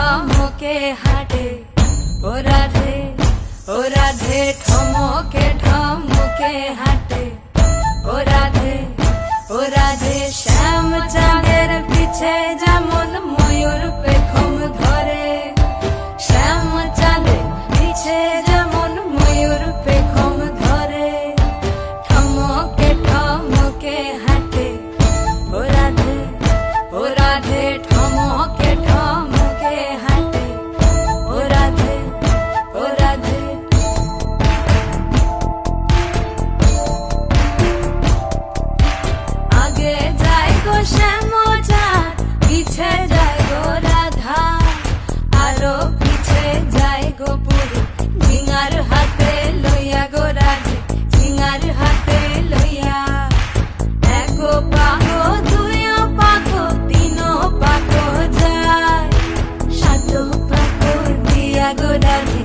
ঠমকে হাঁটে ও রাধে, ও রাধে ঠমকে ঠমকে হাঁটে ও রাধে, ও রাধে শ্যাম চাঁদের পিছে যেমন ময়ূর পেখম ধরে, শ্যাম চাঁদের পিছে যেমন ময়ূর পেখম ধরে, ঠমকে ঠমকে হাঁটে ও রাধে, ও রাধে ঠমকে ঠমকে হাঁটে ও রাধে, ও রাধে। আগে যায় গো শ্যাম চাঁদ, পিছে যায় গো রাধা, আরো পিছে যায় গো পুরী, ঝিঙার হাতে লইয়া গো রাধে, ঝিঙার হাতে লইয়া। এক পাগো দুই পাগো তিন পাগো যায়, সাত পাগো দিয়া গো রাধে,